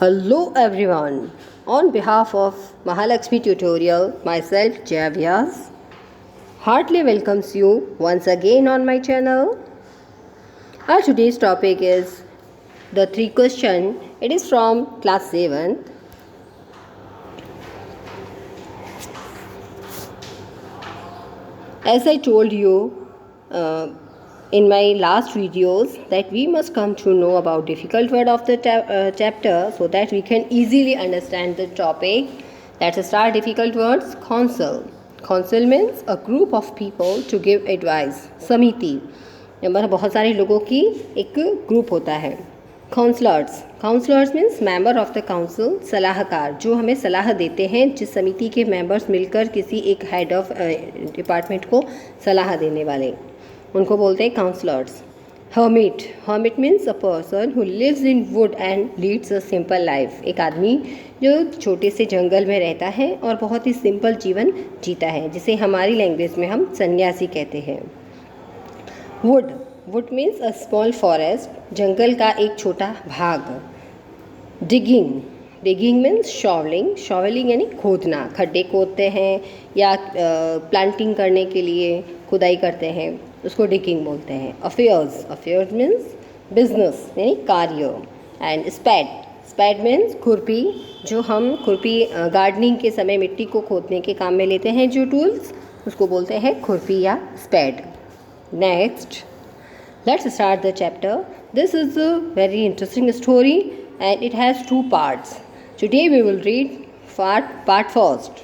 Hello everyone. On behalf of Mahalakshmi Tutorial, myself Jaya Vyas, heartily welcomes you once again on my channel. Our today's topic is the three question. It is from class 7th. As I told you in my last videos that we must come to know about difficult word of the chapter so that we can easily understand the topic. Let's start difficult words. Council. Council means a group of people to give advice. समिति मतलब बहुत सारे लोगों की एक group होता है. Counsellors. Counsellors means member of the council. सलाहकार जो हमें सलाह देते हैं, जिस समिति के मेंबर्स मिलकर किसी एक हेड ऑफ डिपार्टमेंट को सलाह देने वाले, उनको बोलते हैं counsellors. Hermit. Hermit means a person who lives in wood and leads a simple life. एक आदमी जो छोटे से जंगल में रहता है और बहुत ही सिंपल जीवन जीता है, जिसे हमारी लैंग्वेज में हम सन्यासी कहते हैं. Wood. Wood means a small forest. जंगल का एक छोटा भाग. Digging. Digging means shovelling. Shovelling यानी खोदना. खड्डे खोदते हैं या प्लांटिंग करने के लिए खुदाई करते हैं, उसको डिगिंग बोलते हैं. अफेयर्स. अफेयर्स मीन्स बिजनेस यानी कार्य. एंड स्पैड. स्पैड मीन्स खुरपी. जो हम खुरपी गार्डनिंग के समय मिट्टी को खोदने के काम में लेते हैं, जो टूल्स, उसको बोलते हैं खुरपी या spade. Next, let's start the chapter. This is a very interesting story and it has two parts. Today we will read part first.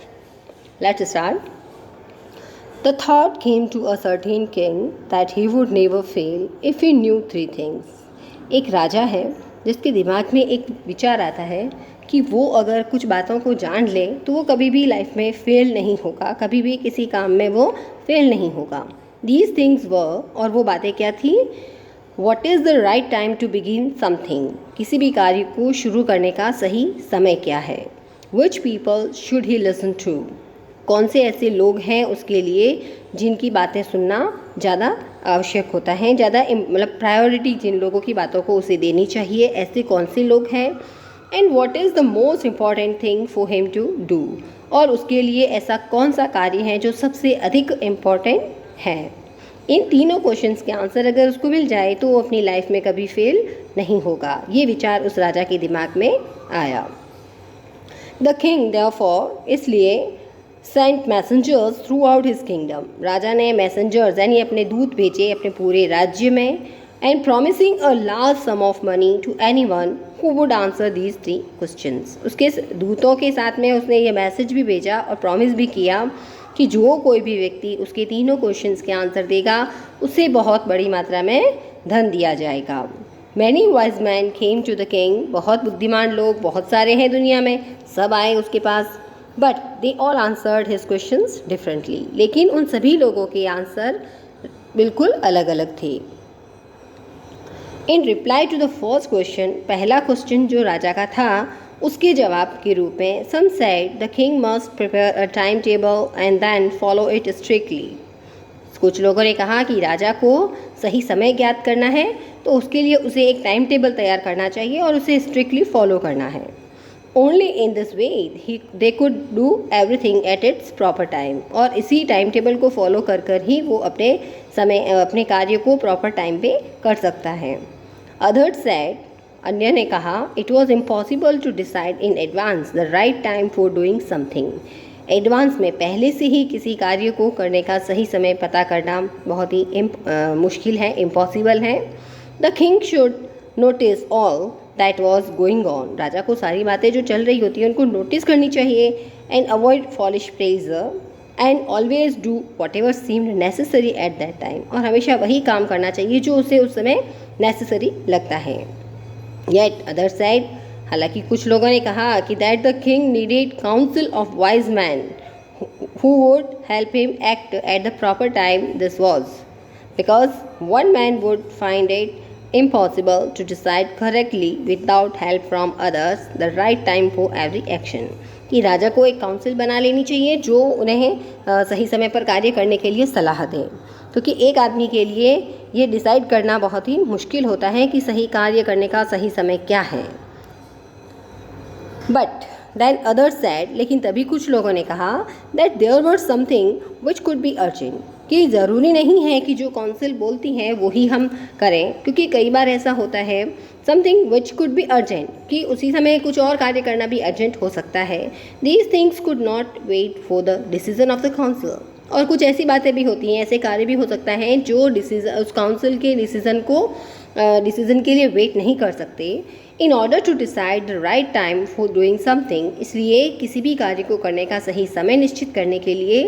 Let's start. The thought came to a certain king that he would never fail if he knew three things. एक राजा है जिसके दिमाग में एक विचार आता है कि वो अगर कुछ बातों को जान ले तो वो कभी भी लाइफ में फेल नहीं होगा, कभी भी किसी काम में वो फेल नहीं होगा. These things were, और वो बातें क्या थी? What is the right time to begin something? किसी भी कार्य को शुरू करने का सही समय क्या है? Which people should he listen to? कौन से ऐसे लोग हैं उसके लिए जिनकी बातें सुनना ज़्यादा आवश्यक होता है, ज़्यादा मतलब प्रायोरिटी जिन लोगों की बातों को उसे देनी चाहिए, ऐसे कौन से लोग हैं? And what is the most important thing for him to do? और उसके लिए ऐसा कौन सा कार्य है जो सबसे अधिक इम्पॉर्टेंट है? इन तीनों क्वेश्चंस के आंसर अगर उसको मिल जाए तो वो अपनी लाइफ में कभी फेल नहीं होगा. ये विचार उस राजा के दिमाग में आया. द किंग देयरफॉर, इसलिए, sent messengers throughout his kingdom. राजा ने मैसेंजर्स यानी अपने दूत भेजे अपने पूरे राज्य में. And promising a large sum of money to anyone who would answer these three questions. उसके दूतों के साथ में उसने ये मैसेज भी भेजा और प्रॉमिस भी किया कि जो कोई भी व्यक्ति उसके तीनों क्वेश्चंस के आंसर देगा उसे बहुत बड़ी मात्रा में धन दिया जाएगा. Many wise man came to the king. बहुत बुद्धिमान लोग बहुत सारे हैं दुनिया में, सब आए उसके पास. But they all answered his questions differently. लेकिन उन सभी लोगों के आंसर बिल्कुल अलग अलग थे. In reply to the first question, पहला क्वेश्चन जो राजा का था, उसके जवाब के रूप में, some said the king must prepare a time table and then follow it strictly. कुछ लोगों ने कहा कि राजा को सही समय ज्ञात करना है तो उसके लिए उसे एक टाइम टेबल तैयार करना चाहिए और उसे स्ट्रिक्टली फॉलो करना है. Only in this way they could do everything at its proper time. और इसी टाइम टेबल को फॉलो कर कर ही वो अपने कार्य को प्रॉपर टाइम पे कर सकता है. अदर्स सेड, अन्य ने कहा, it was impossible to decide in advance the right time for doing something. Advance में पहले से ही किसी कार्य को करने का सही समय पता करना बहुत ही मुश्किल है, इम्पॉसिबल है. The king should notice all that was going on. राजा को सारी बातें जो चल रही होती हैं उनको नोटिस करनी चाहिए. And avoid foolish pleasure and always do whatever seemed necessary at that time. और हमेशा वही काम करना चाहिए जो उसे उस समय नेसेसरी लगता है. Yet other said, हालांकि कुछ लोगों ने कहा कि that the king needed counsel of wise men who would help him act at the proper time. This was because one man would find it impossible to decide correctly without help from others the right time for every action. कि राजा को एक council बना लेनी चाहिए जो उन्हें सही समय पर कार्य करने के लिए सलाह दें, क्योंकि एक आदमी के लिए ये डिसाइड करना बहुत ही मुश्किल होता है कि सही कार्य करने का सही समय क्या है. बट देन अदर्स सेड, लेकिन तभी कुछ लोगों ने कहा that there were something which could be urgent, कि ज़रूरी नहीं है कि जो काउंसिल बोलती है वही हम करें, क्योंकि कई बार ऐसा होता है something which could be urgent, कि उसी समय कुछ और कार्य करना भी अर्जेंट हो सकता है. These things could not wait for the decision of the council. और कुछ ऐसी बातें भी होती हैं, ऐसे कार्य भी हो सकता है जो डिसीजन उस काउंसिल के डिसीजन के लिए वेट नहीं कर सकते. In order to decide the right time for doing something, इसलिए किसी भी कार्य को करने का सही समय निश्चित करने के लिए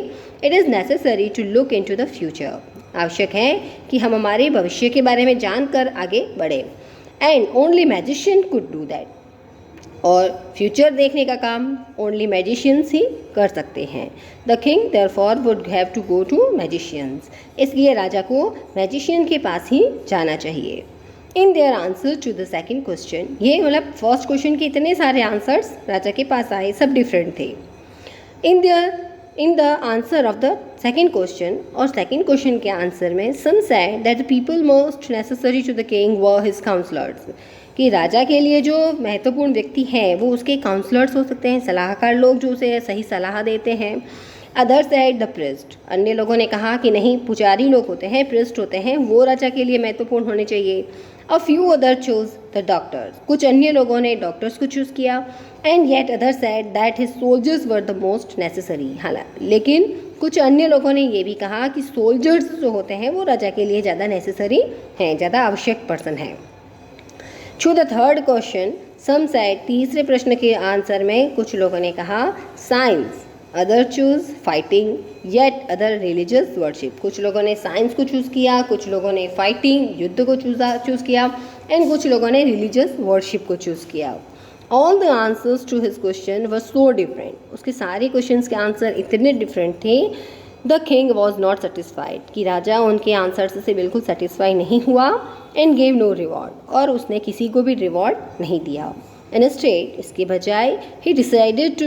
it is necessary to look into the future, आवश्यक है कि हम हमारे भविष्य के बारे में जानकर आगे बढ़ें. And only magician could do that, और फ्यूचर देखने का काम ओनली मैजिशियंस ही कर सकते हैं. The king therefore would have to go to magicians, इसलिए राजा को मैजिशियन के पास ही जाना चाहिए. In their answer to the second question, ये मतलब फर्स्ट क्वेश्चन के इतने सारे आंसर्स राजा के पास आए, सब डिफरेंट थे. In the answer of the second question, और सेकेंड क्वेश्चन के आंसर में some said that the people most necessary to the king were his counsellors, कि राजा के लिए जो महत्वपूर्ण व्यक्ति हैं वो उसके काउंसलर्स हो सकते हैं, सलाहकार लोग जो उसे सही सलाह देते हैं. अदर साइड द प्रिस्ट, अन्य लोगों ने कहा कि नहीं, पुजारी लोग होते हैं, प्रिस्ट होते हैं, वो राजा के लिए महत्वपूर्ण होने चाहिए. A few other choose the doctors, कुछ अन्य लोगों ने डॉक्टर्स को चूज़ किया. And yet other side that his soldiers were the most necessary, हालांकि लेकिन कुछ अन्य लोगों ने ये भी कहा कि सोल्जर्स जो होते हैं वो राजा के लिए ज़्यादा नेसेसरी हैं, ज़्यादा आवश्यक पर्सन हैं. To the third question some said, तीसरे प्रश्न के आंसर में कुछ लोगों ने कहा science, other choose fighting, yet other religious worship, कुछ लोगों ने साइंस को चूज़ किया, कुछ लोगों ने फाइटिंग युद्ध को चूज़ किया, एंड कुछ लोगों ने रिलीजियस वर्शिप को चूज़ किया. All the answers to his question were so different, उसके सारे क्वेश्चंस के आंसर इतने डिफरेंट थे. The king was not satisfied, कि राजा उनके आंसर से बिल्कुल सेटिस्फाई नहीं हुआ. एंड गेव नो रिवॉर्ड, और उसने किसी को भी रिवॉर्ड नहीं दिया. Instead, इसके बजाय he decided to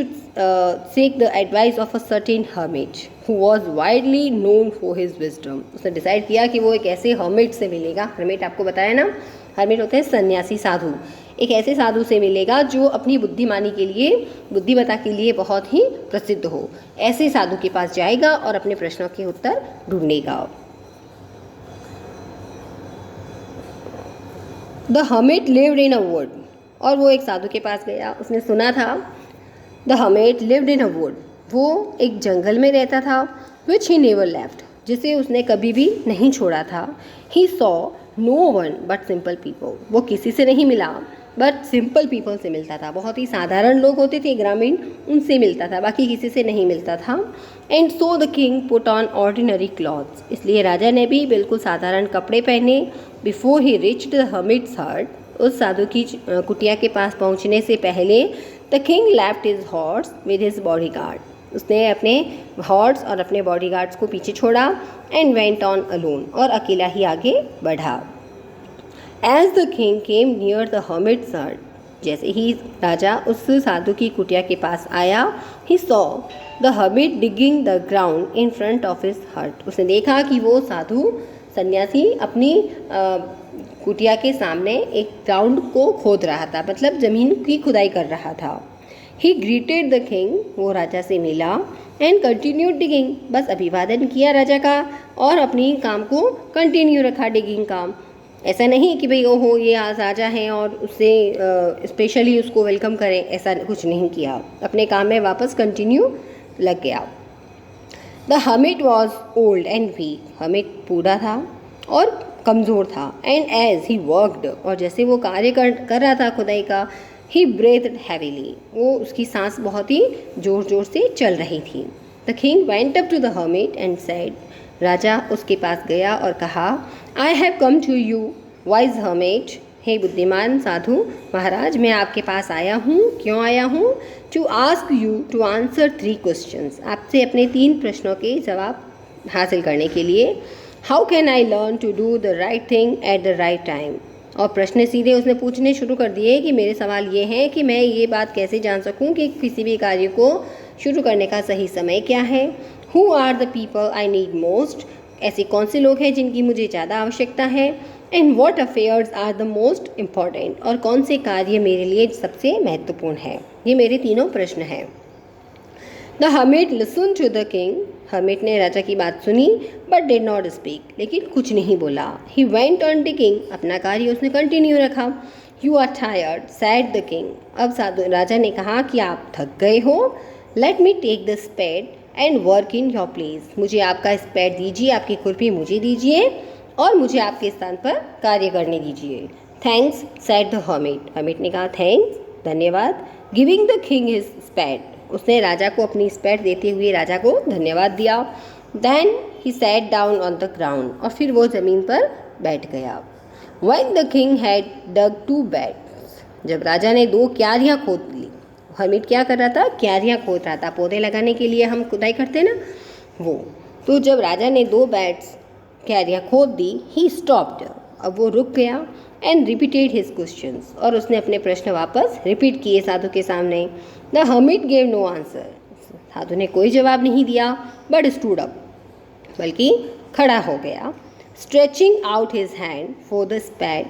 seek the advice of a certain hermit who was widely known for his wisdom. उसने डिसाइड किया कि वो एक ऐसे hermit से मिलेगा. hermit आपको बताया ना, hermit होते हैं सन्यासी साधु. एक ऐसे साधु से मिलेगा जो अपनी बुद्धिमानी के लिए, बुद्धिमत्ता के लिए बहुत ही प्रसिद्ध हो. ऐसे साधु के पास जाएगा और अपने प्रश्नों के उत्तर ढूंढेगा. The hermit lived in a wood, और वो एक साधु के पास गया. उसने सुना था the hermit lived in a would, वो एक जंगल में रहता था. विच ही नेवर लेफ्ट, जिसे उसने कभी भी नहीं छोड़ा था. He saw no one but simple people, वो किसी से नहीं मिला बट सिंपल पीपल से मिलता था. बहुत ही साधारण लोग होते थे, ग्रामीण, उनसे मिलता था, बाकी किसी से नहीं मिलता था. And so the king put on ordinary clothes, इसलिए राजा ने भी बिल्कुल साधारण कपड़े पहने. Before he reached the hermit's hut, उस साधु की कुटिया के पास पहुंचने से पहले the king left his horse with his bodyguard, उसने अपने हॉर्स और अपने बॉडीगार्ड्स को पीछे छोड़ा. एंड वेंट ऑन अलोन, और अकेला ही आगे बढ़ा. As the king came near the hermit's hut, जैसे ही राजा उस साधु की कुटिया के पास आया, he saw the hermit digging the ground in front of his हट, उसने देखा कि वो साधु सन्यासी अपनी कुटिया के सामने एक ग्राउंड को खोद रहा था, मतलब ज़मीन की खुदाई कर रहा था. ही ग्रीटेड द किंग, वो राजा से मिला. एंड कंटिन्यूड डिगिंग, बस अभिवादन किया राजा का और अपनी काम को कंटिन्यू रखा, डिगिंग काम. ऐसा नहीं कि भाई ओहो ये आज राजा हैं और उससे स्पेशली उसको वेलकम करें, ऐसा कुछ नहीं किया, अपने काम में वापस कंटिन्यू लग गया. The hermit was old and weak, hermit बूढ़ा था और कमज़ोर था. एंड एज ही वर्कड, और जैसे वो कार्य कर रहा था खुदाई का, ही ब्रेथड हैवीली, वो उसकी सांस बहुत ही ज़ोर ज़ोर से चल रही थी. The king went up to the hermit and said, राजा उसके पास गया और कहा, I have come to you wise hermit, हे बुद्धिमान साधु महाराज, मैं आपके पास आया हूँ. क्यों आया हूँ? To ask you to answer 3 questions, आपसे अपने 3 प्रश्नों के जवाब हासिल करने के लिए. How can I learn to do the right thing at the right time, और प्रश्न सीधे उसने पूछने शुरू कर दिए कि मेरे सवाल ये हैं कि मैं ये बात कैसे जान सकूं कि किसी भी कार्य को शुरू करने का सही समय क्या है. Who are the people I need most, ऐसे कौन से लोग हैं जिनकी मुझे ज़्यादा आवश्यकता है. And what affairs are the most important, और कौन से कार्य मेरे लिए सबसे महत्वपूर्ण है। ये मेरे तीनों प्रश्न हैं। The hermit listen to the king, hermit ने राजा की बात सुनी बट डिड नॉट स्पीक, लेकिन कुछ नहीं बोला। ही वेंट ऑन डिगिंग, अपना कार्य उसने कंटिन्यू रखा। You are tired said the king, अब राजा ने कहा कि आप थक गए हो। Let me take the spade and work in your place, मुझे आपका स्पेड दीजिए, आपकी खुरपी मुझे दीजिए और मुझे आपके स्थान पर कार्य करने दीजिए। Thanks said the hermit, hermit ने कहा थैंक्स, धन्यवाद। Giving the king his spade, उसने राजा को अपनी स्पेड देते हुए राजा को धन्यवाद दिया। Then he sat down on the ground, और फिर वो ज़मीन पर बैठ गया। When the king had dug 2 beds, जब राजा ने 2 क्यारियाँ खोद ली। हर्मिट क्या कर रहा था? क्यारियाँ खोद रहा था, पौधे लगाने के लिए हम खुदाई करते ना वो। तो जब राजा ने 2 बेड्स क्यारियाँ खोद दी, ही स्टॉप्ड, अब वो रुक गया। एंड रिपीटेड हिज क्वेश्चंस, और उसने अपने प्रश्न वापस रिपीट किए साधु के सामने। The hermit gave no answer, साधु ने कोई जवाब नहीं दिया, बट स्टूड अप, बल्कि खड़ा हो गया। Stretching out his hand for the spade,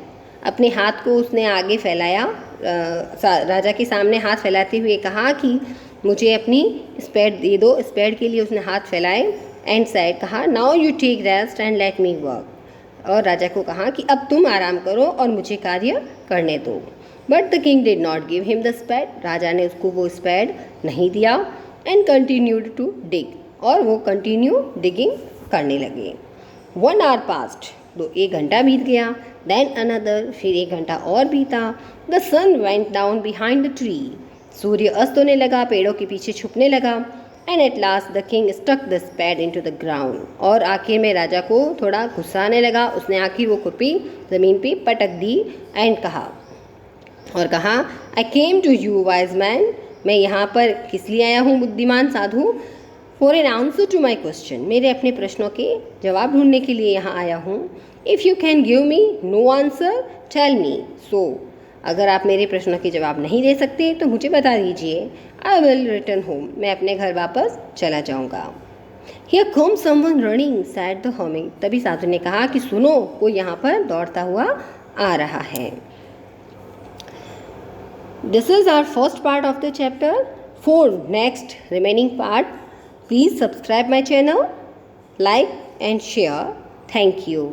अपने हाथ को उसने आगे फैलाया, राजा के सामने हाथ फैलाते हुए कहा कि मुझे अपनी स्पैड दे दो। स्पैड के लिए उसने हाथ फैलाए। एंड सैड, कहा now you take rest and let me work, और राजा को कहा कि अब तुम आराम करो और मुझे कार्य करने दो। But the king did not give him the spade, राजा ने उसको वो स्पैड नहीं दिया। एंड कंटिन्यूड टू डिग, और वो कंटिन्यू डिगिंग करने लगे। 1 hour passed, 1 घंटा बीत गया। देन अनदर, फिर 1 घंटा और बीता। The sun went down behind the tree, सूर्य अस्त होने लगा, पेड़ों के पीछे छुपने लगा। And at last the king stuck the spade into the ground, और आखिर में राजा को थोड़ा गुस्सा आने लगा। उसने आखिर वो खुरपी ज़मीन पे पटक दी। एंड कहा, I came to you wise man, मैं यहाँ पर किस लिए आया हूँ बुद्धिमान साधु। For an answer to my question, मेरे अपने प्रश्नों के जवाब ढूंढने के लिए यहाँ आया हूँ। If you can give me no answer tell me so, अगर आप मेरे प्रश्नों के जवाब नहीं दे सकते तो मुझे बता दीजिए। आई विल रिटर्न होम, मैं अपने घर वापस चला जाऊँगा। Here come someone running sad the hermit, तभी साधु ने कहा कि सुनो, कोई यहाँ पर दौड़ता हुआ आ रहा है। This is our first part of the chapter. For next remaining part, please subscribe my channel, like and share. Thank you.